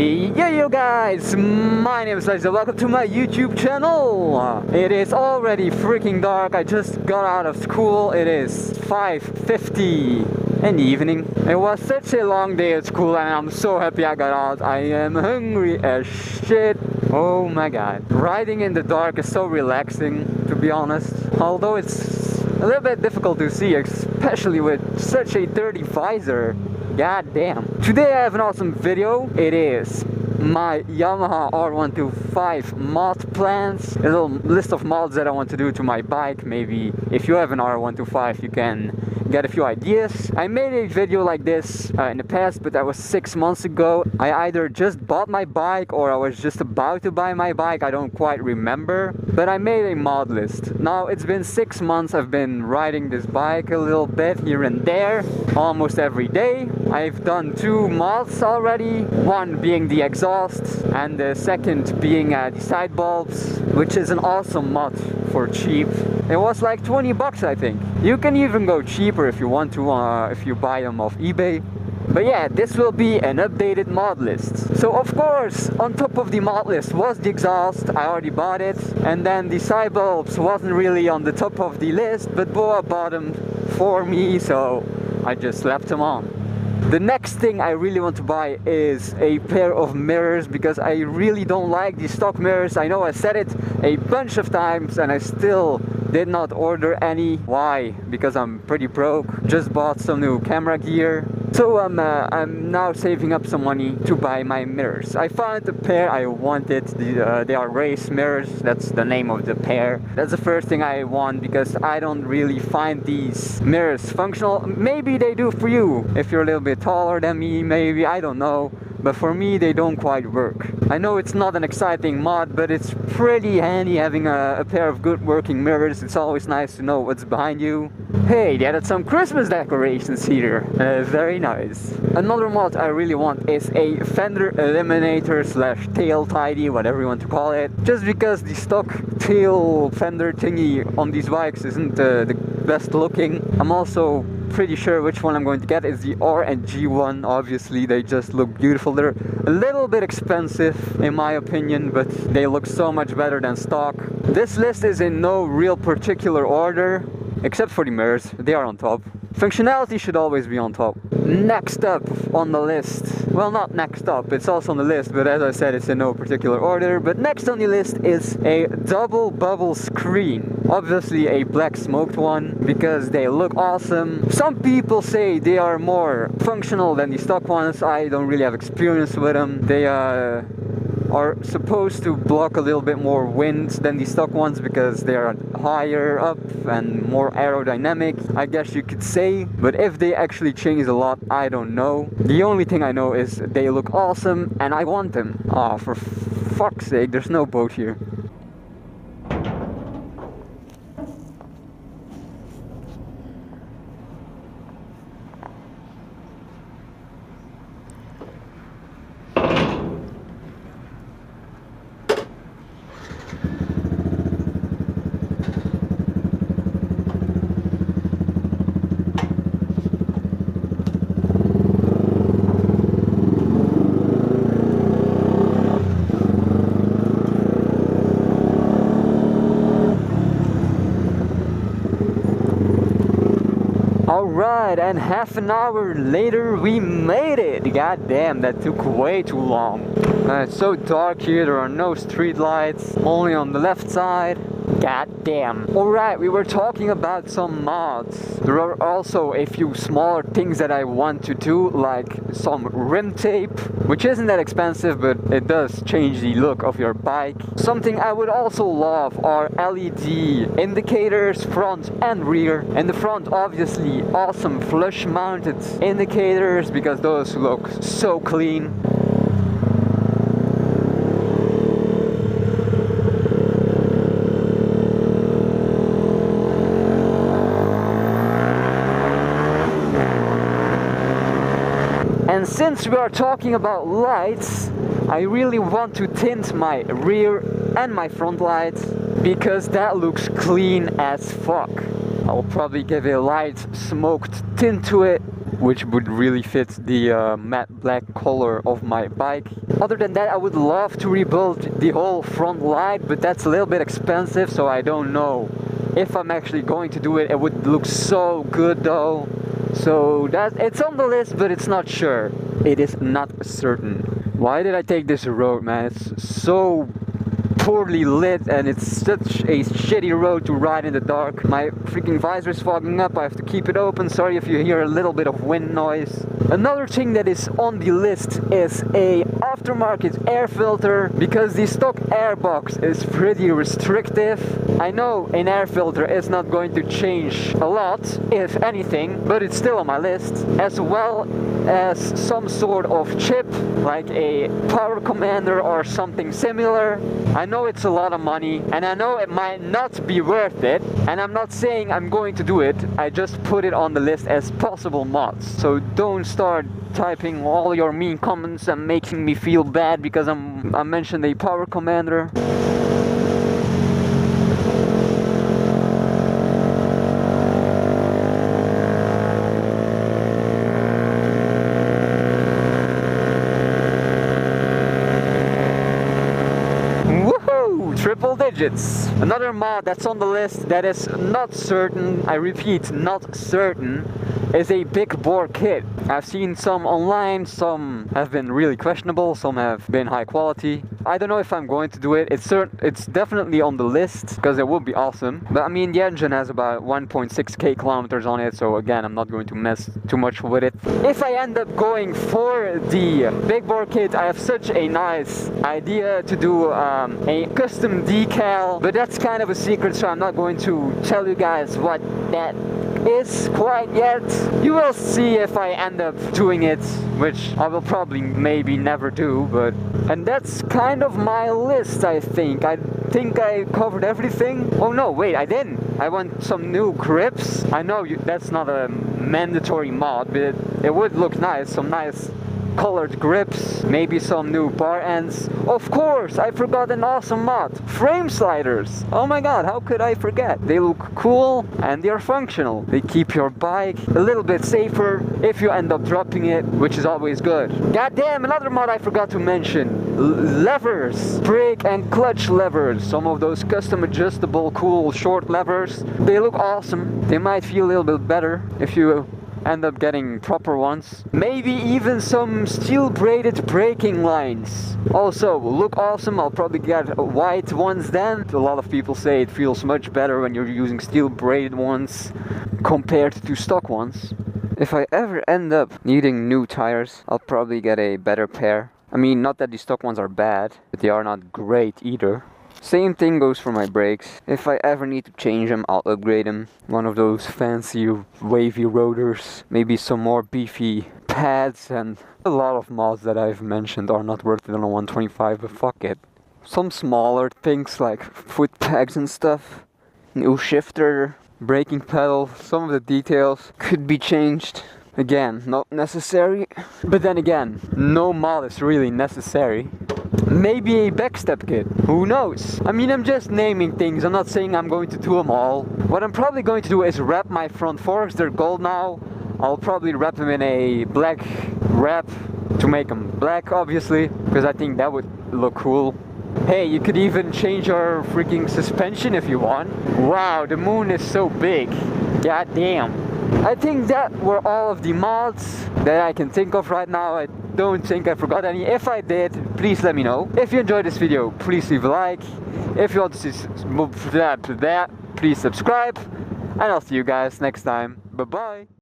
Yo guys, my name is Liza. Welcome to my YouTube channel. It is already freaking dark. I just got out of school. It is 5:50 in the evening. It was such a long day at school and I'm so happy I got out. I am hungry as shit. Oh my god. Riding in the dark is so relaxing, to be honest. Although it's a little bit difficult to see, especially with such a dirty visor. God damn. Today I have an awesome video. It is my Yamaha R-125 mod plans. A little list of mods that I want to do to my bike. Maybe if you have an R-125 you can get a few ideas. I made a video like this in the past, but that was 6 months ago. I either just bought my bike or I was just about to buy my bike. I don't quite remember. But I made a mod list. Now it's been 6 months. I've been riding this bike a little bit here and there, almost every day. I've done 2 mods already. One being the exhaust and the second being the side bulbs, which is an awesome mod for cheap. It was like 20 bucks, I think. You can even go cheaper if you want to, if you buy them off eBay. But yeah, this will be an updated mod list. So of course, on top of the mod list was the exhaust. I already bought it. And then the side bulbs wasn't really on the top of the list, but Boa bought them for me, so I just left them on. The next thing I really want to buy is a pair of mirrors, because I really don't like the stock mirrors. I know I said it a bunch of times and I still did not order any. Why? Because I'm pretty broke. Just bought some new camera gear. So I'm now saving up some money to buy my mirrors. I found the pair I wanted. They are race mirrors. That's the name of the pair. That's the first thing I want, because I don't really find these mirrors functional. Maybe they do for you if you're a little bit taller than me, maybe, I don't know. But for me they don't quite work. I know it's not an exciting mod, but it's pretty handy having a pair of good working mirrors. It's always nice to know what's behind you. Hey, they added some Christmas decorations here. Very nice. Another mod I really want is a Fender Eliminator / tail tidy, whatever you want to call it. Just because the stock tail fender thingy on these bikes isn't the best looking. I'm also pretty sure which one I'm going to get is the R and G one. Obviously they just look beautiful. They're a little bit expensive in my opinion, but they look so much better than stock. This list is in no real particular order, except for the mirrors. They are on top. Functionality should always be on top. Next up on the list, well, not next up, it's also on the list, but as I said, it's in no particular order. But next on the list is a double bubble screen. Obviously a black smoked one, because they look awesome. Some people say they are more functional than the stock ones. I don't really have experience with them. They are supposed to block a little bit more wind than the stock ones, because they are higher up and more aerodynamic, I guess you could say. But if they actually change a lot, I don't know. The only thing I know is they look awesome and I want them. Ah, for fuck's sake, there's no boat here. Alright, and half an hour later we made it. God damn, that took way too long. It's so dark here, there are no street lights, only on the left side. God damn. Alright, we were talking about some mods. There are also a few smaller things that I want to do, like some rim tape, which isn't that expensive, but it does change the look of your bike. Something I would also love are LED indicators, front and rear. In the front, obviously, awesome flush mounted indicators, because those look so clean. And since we are talking about lights, I really want to tint my rear and my front lights, because that looks clean as fuck. I'll probably give a light smoked tint to it. which would really fit the matte black color of my bike. Other than that, I would love to rebuild the whole front light, but that's a little bit expensive, so I don't know if I'm actually going to do it. It would look so good though. So it's on the list, but it's not sure. It is not certain. Why did I take this road, man? It's so poorly lit and it's such a shitty road to ride in the dark. My freaking visor is fogging up. I have to keep it open. Sorry if you hear a little bit of wind noise. Another thing that is on the list is a aftermarket air filter, because the stock air box is pretty restrictive. I know an air filter is not going to change a lot, if anything, but it's still on my list, as well as some sort of chip like a power commander or something similar. I know it's a lot of money and I know it might not be worth it, and I'm not saying I'm going to do it. I just put it on the list as possible mods. So don't start typing all your mean comments and making me feel bad because I mentioned a power commander. Triple digits. Another mod that's on the list that is not certain, I repeat, not certain, is a big bore kit. I've seen some online, some have been really questionable, some have been high quality. I don't know if I'm going to do it. It's definitely on the list because it would be awesome. But I mean, the engine has about 1.6k kilometers on it, so again, I'm not going to mess too much with it. If I end up going for the big bore kit, I have such a nice idea to do a custom decal, but that's kind of a secret, so I'm not going to tell you guys what that is quite yet. You will see if I end up doing it, which I will probably maybe never do, but and that's kind of my list. I think I covered everything. Oh no, wait, I didn't. I want some new grips. I know that's not a mandatory mod, but it would look nice. Some nice colored grips, maybe some new bar ends. Of course, I forgot an awesome mod, frame sliders. Oh my god, how could I forget? They look cool and they're functional. They keep your bike a little bit safer if you end up dropping it, which is always good. Goddamn, another mod I forgot to mention. Levers, brake and clutch levers. Some of those custom adjustable cool short levers. They look awesome. They might feel a little bit better if you end up getting proper ones. Maybe even some steel braided braking lines. Also look awesome. I'll probably get white ones then. A lot of people say it feels much better when you're using steel braided ones compared to stock ones. If I ever end up needing new tires, I'll probably get a better pair. I mean, not that the stock ones are bad, but they are not great either. Same thing goes for my brakes. If I ever need to change them, I'll upgrade them. One of those fancy wavy rotors, maybe some more beefy pads, and a lot of mods that I've mentioned are not worth it on a 125, but fuck it. Some smaller things like foot pegs and stuff. New shifter, braking pedal, some of the details could be changed. Again, not necessary. But then again, no mod is really necessary. Maybe a backstep kit, who knows? I mean, I'm just naming things, I'm not saying I'm going to do them all. What I'm probably going to do is wrap my front forks, they're gold now. I'll probably wrap them in a black wrap to make them black, obviously, because I think that would look cool. Hey, you could even change your freaking suspension if you want. Wow, the moon is so big. God damn. I think that were all of the mods that I can think of right now. I don't think I forgot any. If I did, please let me know. If you enjoyed this video, please leave a like. If you want to see that, please subscribe. And I'll see you guys next time. Bye bye.